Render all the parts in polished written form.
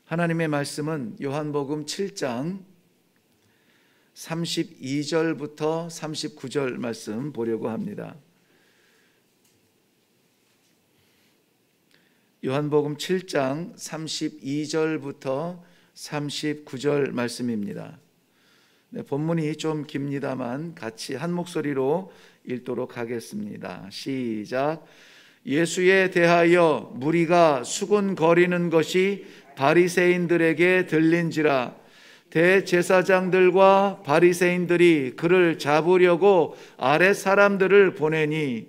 하나님의 말씀은 요한복음 7장 32절부터 39절 말씀 보려고 합니다. 요한복음 7장 32절부터 39절 말씀입니다. 본문이 좀 깁니다만 같이 한 목소리로 읽도록 하겠습니다. 시작. 예수에 대하여 무리가 수군거리는 것이 바리새인들에게 들린지라. 대제사장들과 바리새인들이 그를 잡으려고 아랫 사람들을 보내니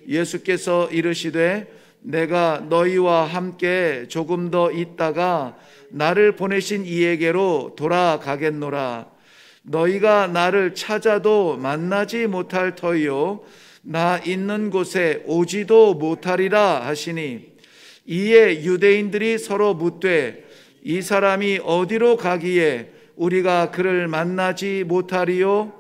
예수께서 이르시되 내가 너희와 함께 조금 더 있다가 나를 보내신 이에게로 돌아가겠노라. 너희가 나를 찾아도 만나지 못할 터이요 나 있는 곳에 오지도 못하리라 하시니, 이에 유대인들이 서로 묻되 이 사람이 어디로 가기에 우리가 그를 만나지 못하리요?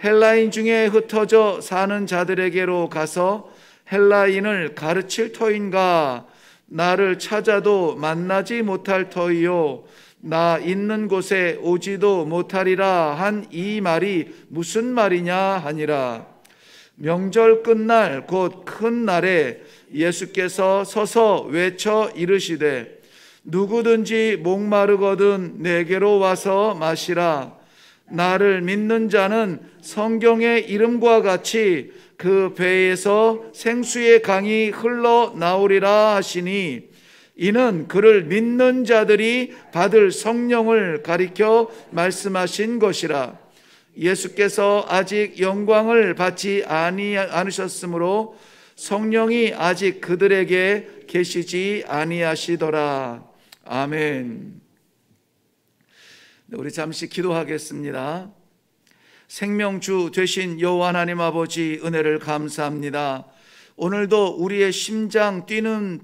헬라인 중에 흩어져 사는 자들에게로 가서 헬라인을 가르칠 터인가? 나를 찾아도 만나지 못할 터이요 나 있는 곳에 오지도 못하리라 한 이 말이 무슨 말이냐 하니라. 명절 끝날 곧 큰 날에 예수께서 서서 외쳐 이르시되 누구든지 목마르거든 내게로 와서 마시라. 나를 믿는 자는 성경의 이름과 같이 그 배에서 생수의 강이 흘러나오리라 하시니, 이는 그를 믿는 자들이 받을 성령을 가리켜 말씀하신 것이라. 예수께서 아직 영광을 받지 않으셨으므로 성령이 아직 그들에게 계시지 아니하시더라. 아멘. 우리 잠시 기도하겠습니다. 생명주 되신 여호와 하나님 아버지, 은혜를 감사합니다. 오늘도 우리의 심장 뛰는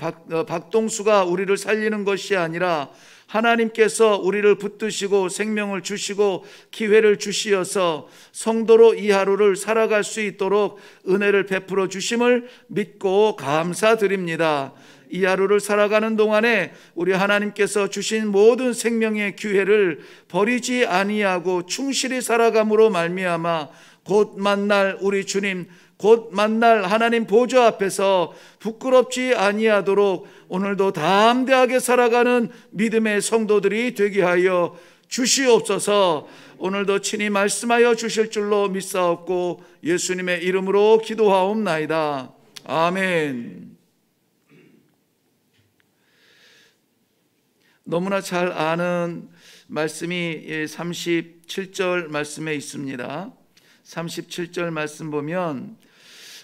박동수가 우리를 살리는 것이 아니라 하나님께서 우리를 붙드시고 생명을 주시고 기회를 주시어서 성도로 이 하루를 살아갈 수 있도록 은혜를 베풀어 주심을 믿고 감사드립니다. 이 하루를 살아가는 동안에 우리 하나님께서 주신 모든 생명의 기회를 버리지 아니하고 충실히 살아감으로 말미암아 곧 만날 우리 주님, 곧 만날 하나님 보좌 앞에서 부끄럽지 아니하도록 오늘도 담대하게 살아가는 믿음의 성도들이 되게 하여 주시옵소서. 오늘도 친히 말씀하여 주실 줄로 믿사옵고 예수님의 이름으로 기도하옵나이다. 아멘. 너무나 잘 아는 말씀이 37절 말씀에 있습니다. 37절 말씀 보면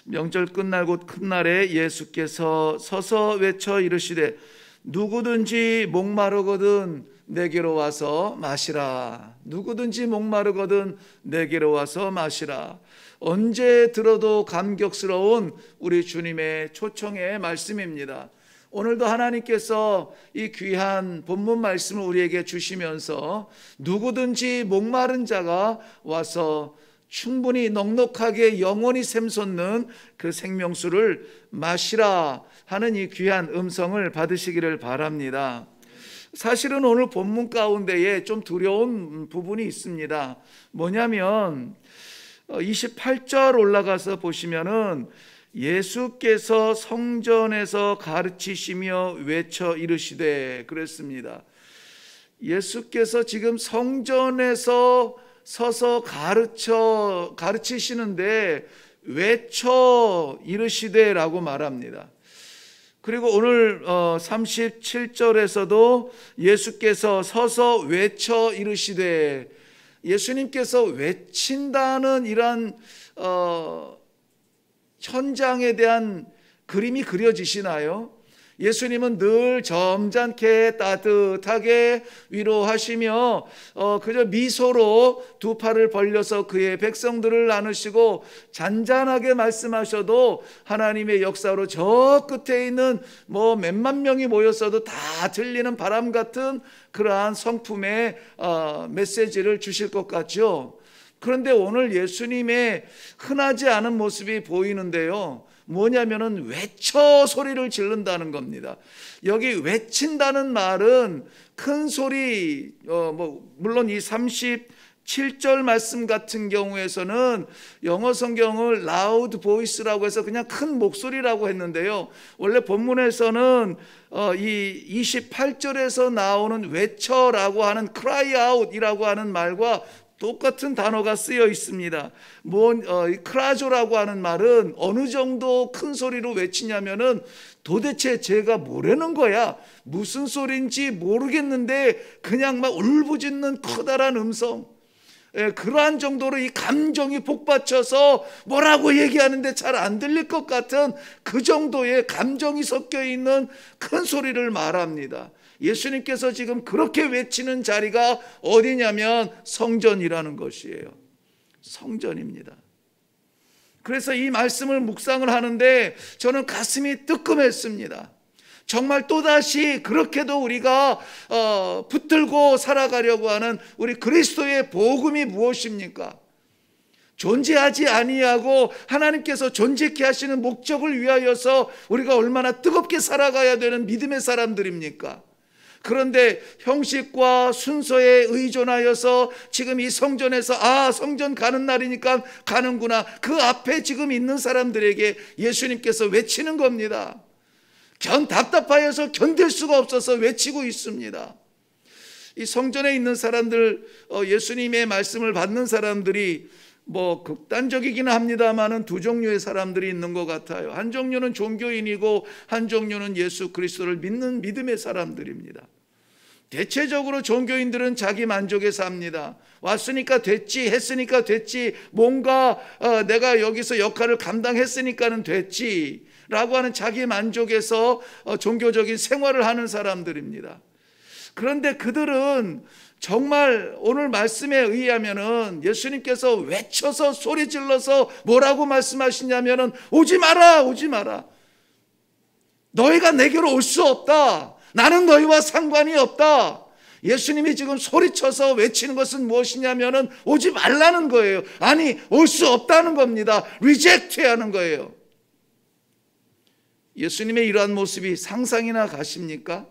명절 끝날 곧 큰 날에 예수께서 서서 외쳐 이르시되 누구든지 목마르거든 내게로 와서 마시라. 누구든지 목마르거든 내게로 와서 마시라. 언제 들어도 감격스러운 우리 주님의 초청의 말씀입니다. 오늘도 하나님께서 이 귀한 본문 말씀을 우리에게 주시면서 누구든지 목마른 자가 와서 충분히 넉넉하게 영원히 샘솟는 그 생명수를 마시라 하는 이 귀한 음성을 받으시기를 바랍니다. 사실은 오늘 본문 가운데에 좀 두려운 부분이 있습니다. 뭐냐면 28절 올라가서 보시면은 예수께서 성전에서 가르치시며 외쳐 이르시되 그랬습니다. 예수께서 지금 성전에서 서서 가르치시는데 외쳐 이르시되라고 말합니다. 그리고 오늘 37절에서도 예수께서 서서 외쳐 이르시되, 예수님께서 외친다는 이러한 현장에 대한 그림이 그려지시나요? 예수님은 늘 점잖게 따뜻하게 위로하시며 그저 미소로 두 팔을 벌려서 그의 백성들을 나누시고 잔잔하게 말씀하셔도 하나님의 역사로 저 끝에 있는 몇만 명이 모였어도 다 들리는 바람 같은 그러한 성품의 메시지를 주실 것 같죠. 그런데 오늘 예수님의 흔하지 않은 모습이 보이는데요. 뭐냐면은 외쳐 소리를 지른다는 겁니다. 여기 외친다는 말은 큰 소리, 물론 이 37절 말씀 같은 경우에서는 영어 성경을 loud voice라고 해서 그냥 큰 목소리라고 했는데요. 원래 본문에서는 이 28절에서 나오는 외쳐라고 하는 cry out이라고 하는 말과 똑같은 단어가 쓰여 있습니다. 크라조라고 하는 말은 어느 정도 큰 소리로 외치냐면은 도대체 제가 뭐라는 거야? 무슨 소리인지 모르겠는데 그냥 막 울부짖는 커다란 음성. 그러한 정도로 이 감정이 복받쳐서 뭐라고 얘기하는데 잘 안 들릴 것 같은 그 정도의 감정이 섞여 있는 큰 소리를 말합니다. 예수님께서 지금 그렇게 외치는 자리가 어디냐면 성전이라는 것이에요. 성전입니다. 그래서 이 말씀을 묵상을 하는데 저는 가슴이 뜨끔했습니다. 정말 또다시 그렇게도 우리가 붙들고 살아가려고 하는 우리 그리스도의 복음이 무엇입니까? 존재하지 아니하고 하나님께서 존재케 하시는 목적을 위하여서 우리가 얼마나 뜨겁게 살아가야 되는 믿음의 사람들입니까? 그런데 형식과 순서에 의존하여서 지금 이 성전에서 성전 가는 날이니까 가는구나, 그 앞에 지금 있는 사람들에게 예수님께서 외치는 겁니다. 답답하여서 견딜 수가 없어서 외치고 있습니다. 이 성전에 있는 사람들, 예수님의 말씀을 받는 사람들이 극단적이기는 합니다만은 두 종류의 사람들이 있는 것 같아요. 한 종류는 종교인이고 한 종류는 예수 그리스도를 믿는 믿음의 사람들입니다. 대체적으로 종교인들은 자기 만족에 삽니다. 왔으니까 됐지, 했으니까 됐지, 뭔가 내가 여기서 역할을 감당했으니까는 됐지 라고 하는 자기 만족에서 종교적인 생활을 하는 사람들입니다. 그런데 그들은 정말 오늘 말씀에 의하면은 예수님께서 외쳐서 소리 질러서 뭐라고 말씀하시냐면은 오지 마라, 오지 마라. 너희가 내게로 올 수 없다. 나는 너희와 상관이 없다. 예수님이 지금 소리쳐서 외치는 것은 무엇이냐면은 오지 말라는 거예요. 아니, 올 수 없다는 겁니다. 리젝트 하는 거예요. 예수님의 이러한 모습이 상상이나 가십니까?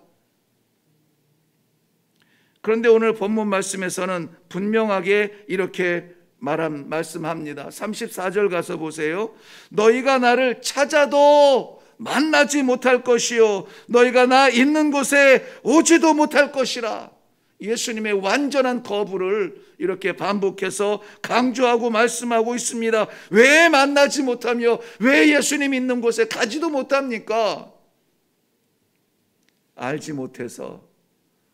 그런데 오늘 본문 말씀에서는 분명하게 이렇게 말씀합니다. 34절 가서 보세요. 너희가 나를 찾아도 만나지 못할 것이요 너희가 나 있는 곳에 오지도 못할 것이라. 예수님의 완전한 거부를 이렇게 반복해서 강조하고 말씀하고 있습니다. 왜 만나지 못하며 왜 예수님 있는 곳에 가지도 못합니까? 알지 못해서,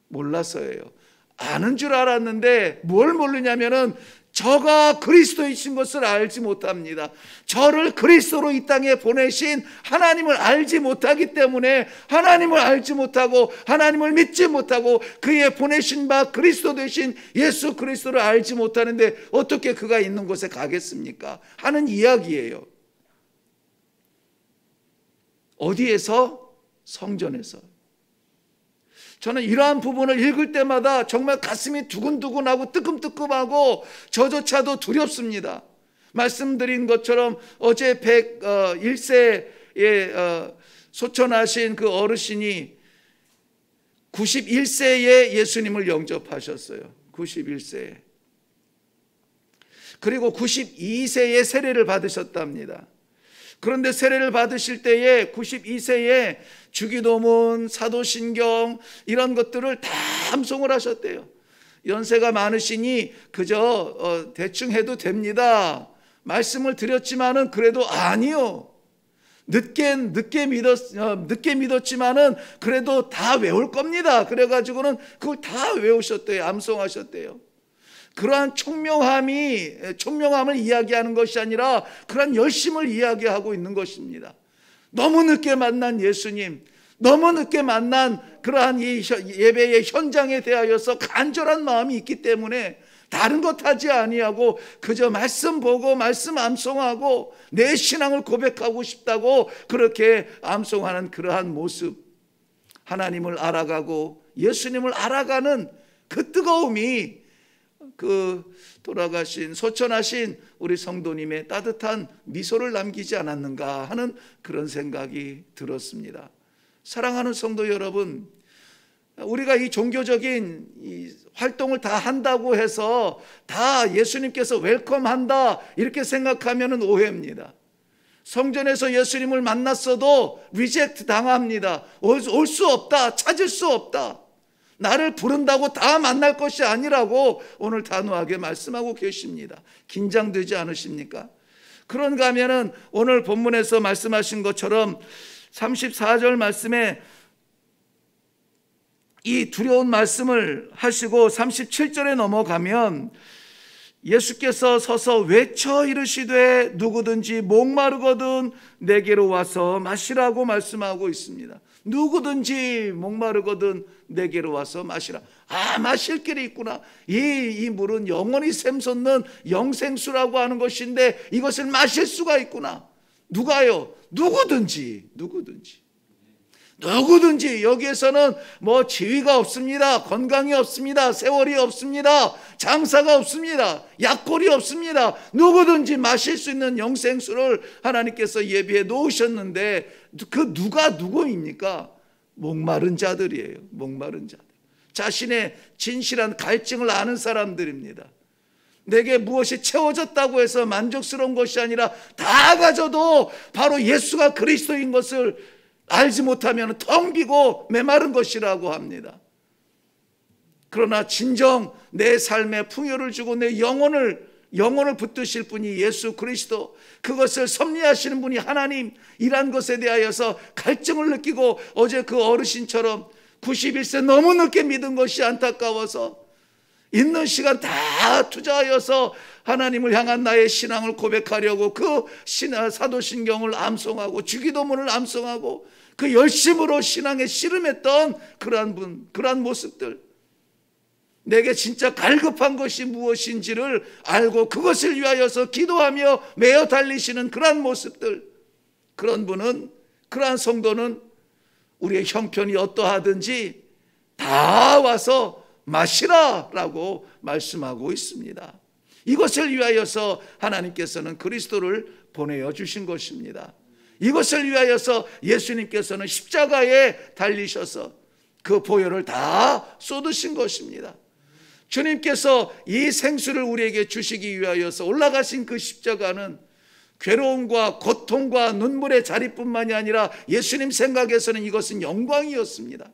몰라서예요. 아는 줄 알았는데 뭘 모르냐면은 저가 그리스도이신 것을 알지 못합니다. 저를 그리스도로 이 땅에 보내신 하나님을 알지 못하기 때문에 하나님을 알지 못하고 하나님을 믿지 못하고 그의 보내신 바 그리스도 되신 예수 그리스도를 알지 못하는데 어떻게 그가 있는 곳에 가겠습니까? 하는 이야기예요. 어디에서? 성전에서. 저는 이러한 부분을 읽을 때마다 정말 가슴이 두근두근하고 뜨끔뜨끔하고 저조차도 두렵습니다. 말씀드린 것처럼 어제 101세에 소천하신 그 어르신이 91세에 예수님을 영접하셨어요. 91세에. 그리고 92세에 세례를 받으셨답니다. 그런데 세례를 받으실 때에 92세에 주기도문, 사도신경 이런 것들을 다 암송을 하셨대요. 연세가 많으시니 그저 대충 해도 됩니다. 말씀을 드렸지만은 그래도 아니요. 늦게 믿었지만은 그래도 다 외울 겁니다. 그래가지고는 그걸 다 외우셨대요. 암송하셨대요. 그러한 총명함을 이야기하는 것이 아니라 그러한 열심을 이야기하고 있는 것입니다. 너무 늦게 만난 예수님, 너무 늦게 만난 그러한 이 예배의 현장에 대하여서 간절한 마음이 있기 때문에 다른 것 하지 아니하고 그저 말씀 보고 말씀 암송하고 내 신앙을 고백하고 싶다고 그렇게 암송하는 그러한 모습, 하나님을 알아가고 예수님을 알아가는 그 뜨거움이 그 돌아가신 소천하신 우리 성도님의 따뜻한 미소를 남기지 않았는가 하는 그런 생각이 들었습니다. 사랑하는 성도 여러분, 우리가 이 종교적인 이 활동을 다 한다고 해서 다 예수님께서 웰컴한다 이렇게 생각하면 오해입니다. 성전에서 예수님을 만났어도 리젝트 당합니다. 올 수 없다, 찾을 수 없다. 나를 부른다고 다 만날 것이 아니라고 오늘 단호하게 말씀하고 계십니다. 긴장되지 않으십니까? 그런가 하면은 오늘 본문에서 말씀하신 것처럼 34절 말씀에 이 두려운 말씀을 하시고 37절에 넘어가면 예수께서 서서 외쳐 이르시되 누구든지 목마르거든 내게로 와서 마시라고 말씀하고 있습니다. 누구든지 목마르거든 내게로 와서 마시라. 아, 마실 길이 있구나. 이 물은 영원히 샘솟는 영생수라고 하는 것인데 이것을 마실 수가 있구나. 누가요? 누구든지 여기에서는 뭐 지위가 없습니다. 건강이 없습니다. 세월이 없습니다. 장사가 없습니다. 약골이 없습니다. 누구든지 마실 수 있는 영생수를 하나님께서 예비해 놓으셨는데 그 누가 누구입니까? 목마른 자들이에요. 목마른 자들. 자신의 진실한 갈증을 아는 사람들입니다. 내게 무엇이 채워졌다고 해서 만족스러운 것이 아니라 다 가져도 바로 예수가 그리스도인 것을 알지 못하면 텅 비고 메마른 것이라고 합니다. 그러나 진정 내 삶에 풍요를 주고 내 영혼을 붙드실 분이 예수 그리스도, 그것을 섭리하시는 분이 하나님이란 것에 대하여서 갈증을 느끼고 어제 그 어르신처럼 91세 너무 늦게 믿은 것이 안타까워서 있는 시간 다 투자하여서 하나님을 향한 나의 신앙을 고백하려고 그 사도신경을 암송하고 주기도문을 암송하고 그 열심으로 신앙에 씨름했던 그러한 모습들, 내게 진짜 갈급한 것이 무엇인지를 알고 그것을 위하여서 기도하며 매어 달리시는 그러한 모습들, 그러한 성도는 우리의 형편이 어떠하든지 다 와서 마시라라고 말씀하고 있습니다. 이것을 위하여서 하나님께서는 그리스도를 보내어 주신 것입니다. 이것을 위하여서 예수님께서는 십자가에 달리셔서 그 보혈을 다 쏟으신 것입니다. 주님께서 이 생수를 우리에게 주시기 위하여서 올라가신 그 십자가는 괴로움과 고통과 눈물의 자리뿐만이 아니라 예수님 생각에서는 이것은 영광이었습니다.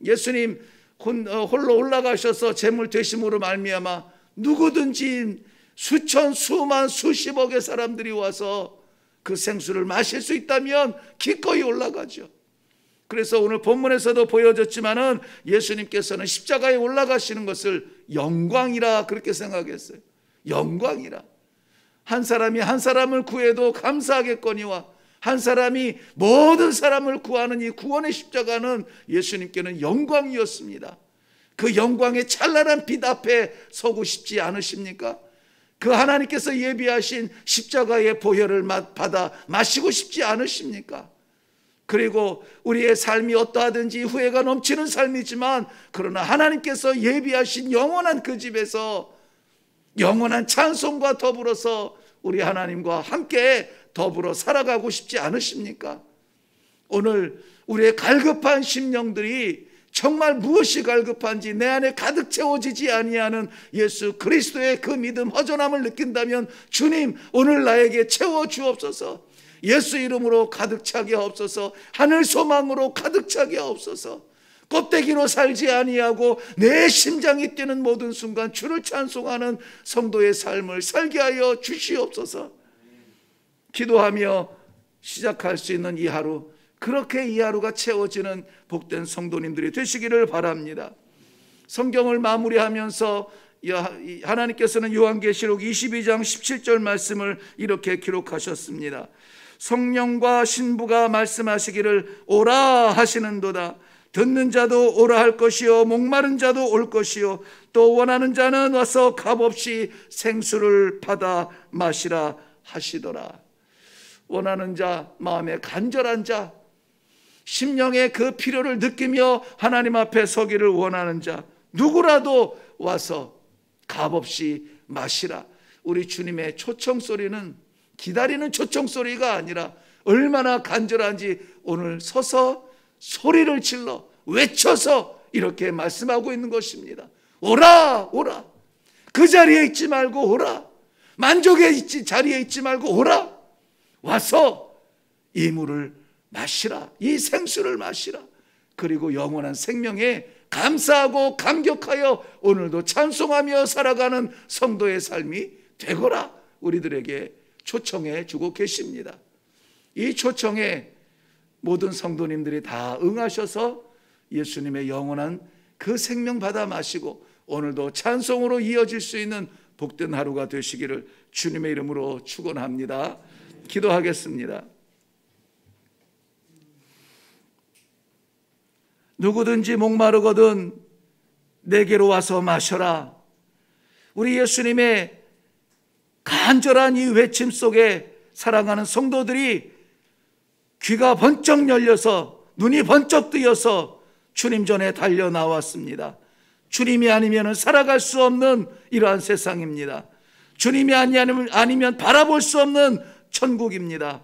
예수님 홀로 올라가셔서 제물 되심으로 말미암아 누구든지 수천 수만 수십억의 사람들이 와서 그 생수를 마실 수 있다면 기꺼이 올라가죠. 그래서 오늘 본문에서도 보여졌지만은 예수님께서는 십자가에 올라가시는 것을 영광이라 그렇게 생각했어요. 영광이라. 한 사람이 한 사람을 구해도 감사하겠거니와 한 사람이 모든 사람을 구하는 이 구원의 십자가는 예수님께는 영광이었습니다. 그 영광의 찬란한 빛 앞에 서고 싶지 않으십니까? 그 하나님께서 예비하신 십자가의 보혈을 받아 마시고 싶지 않으십니까? 그리고 우리의 삶이 어떠하든지 후회가 넘치는 삶이지만 그러나 하나님께서 예비하신 영원한 그 집에서 영원한 찬송과 더불어서 우리 하나님과 함께 더불어 살아가고 싶지 않으십니까? 오늘 우리의 갈급한 심령들이 정말 무엇이 갈급한지 내 안에 가득 채워지지 아니하는 예수 그리스도의 그 믿음 허전함을 느낀다면 주님 오늘 나에게 채워주옵소서. 예수 이름으로 가득 차게 하옵소서. 하늘 소망으로 가득 차게 하옵소서. 껍데기로 살지 아니하고 내 심장이 뛰는 모든 순간 주를 찬송하는 성도의 삶을 살게 하여 주시옵소서. 기도하며 시작할 수 있는 이 하루, 그렇게 이 하루가 채워지는 복된 성도님들이 되시기를 바랍니다. 성경을 마무리하면서 하나님께서는 요한계시록 22장 17절 말씀을 이렇게 기록하셨습니다. 성령과 신부가 말씀하시기를 오라 하시는도다. 듣는 자도 오라 할 것이요 목마른 자도 올 것이요 또 원하는 자는 와서 값없이 생수를 받아 마시라 하시더라. 원하는 자, 마음에 간절한 자, 심령의 그 필요를 느끼며 하나님 앞에 서기를 원하는 자 누구라도 와서 값없이 마시라. 우리 주님의 초청 소리는 기다리는 초청 소리가 아니라 얼마나 간절한지 오늘 서서 소리를 질러 외쳐서 이렇게 말씀하고 있는 것입니다. 오라, 오라. 그 자리에 있지 말고 오라. 만족의 자리에 있지 말고 오라. 와서 이 물을 마시라. 이 생수를 마시라. 그리고 영원한 생명에 감사하고 감격하여 오늘도 찬송하며 살아가는 성도의 삶이 되거라. 우리들에게 초청해 주고 계십니다. 이 초청에 모든 성도님들이 다 응하셔서 예수님의 영원한 그 생명 받아 마시고 오늘도 찬송으로 이어질 수 있는 복된 하루가 되시기를 주님의 이름으로 축원합니다. 기도하겠습니다. 누구든지 목마르거든 내게로 와서 마셔라. 우리 예수님의 간절한 이 외침 속에 사랑하는 성도들이 귀가 번쩍 열려서 눈이 번쩍 뜨여서 주님 전에 달려 나왔습니다. 주님이 아니면 살아갈 수 없는 이러한 세상입니다. 주님이 아니면 바라볼 수 없는 천국입니다.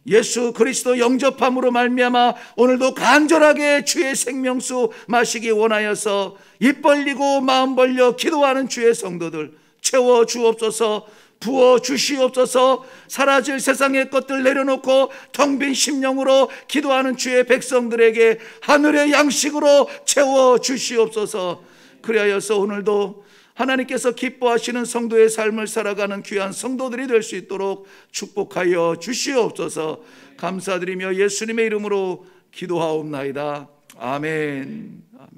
예수 그리스도 영접함으로 말미암아 오늘도 간절하게 주의 생명수 마시기 원하여서 입 벌리고 마음 벌려 기도하는 주의 성도들 채워 주옵소서. 부어 주시옵소서. 사라질 세상의 것들 내려놓고 텅 빈 심령으로 기도하는 주의 백성들에게 하늘의 양식으로 채워 주시옵소서. 그리하여서 오늘도 하나님께서 기뻐하시는 성도의 삶을 살아가는 귀한 성도들이 될 수 있도록 축복하여 주시옵소서. 감사드리며 예수님의 이름으로 기도하옵나이다. 아멘. 아멘.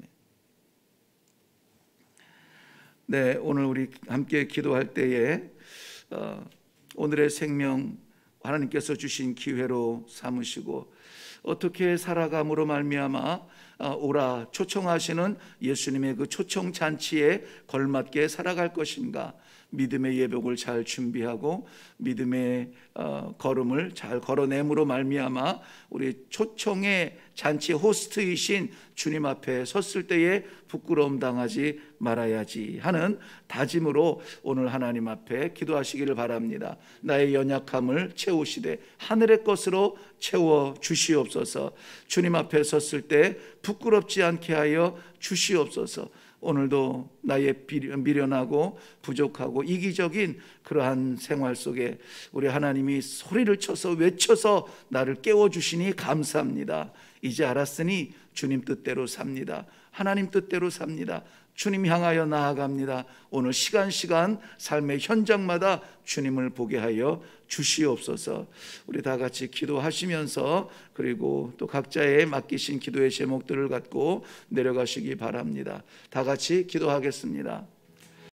네, 오늘 우리 함께 기도할 때에 오늘의 생명 하나님께서 주신 기회로 삼으시고 어떻게 살아감으로 말미암아 오라 초청하시는 예수님의 그 초청 잔치에 걸맞게 살아갈 것인가, 믿음의 예복을 잘 준비하고 믿음의 걸음을 잘 걸어냄으로 말미암아 우리 초청의 잔치 호스트이신 주님 앞에 섰을 때에 부끄러움 당하지 말아야지 하는 다짐으로 오늘 하나님 앞에 기도하시기를 바랍니다. 나의 연약함을 채우시되 하늘의 것으로 채워 주시옵소서. 주님 앞에 섰을 때 부끄럽지 않게 하여 주시옵소서. 오늘도 나의 미련하고 부족하고 이기적인 그러한 생활 속에 우리 하나님이 소리를 쳐서 외쳐서 나를 깨워주시니 감사합니다. 이제 알았으니 주님 뜻대로 삽니다. 하나님 뜻대로 삽니다. 주님 향하여 나아갑니다. 오늘 시간 삶의 현장마다 주님을 보게 하여 주시옵소서. 우리 다 같이 기도하시면서 그리고 또 각자의 맡기신 기도의 제목들을 갖고 내려가시기 바랍니다. 다 같이 기도하겠습니다.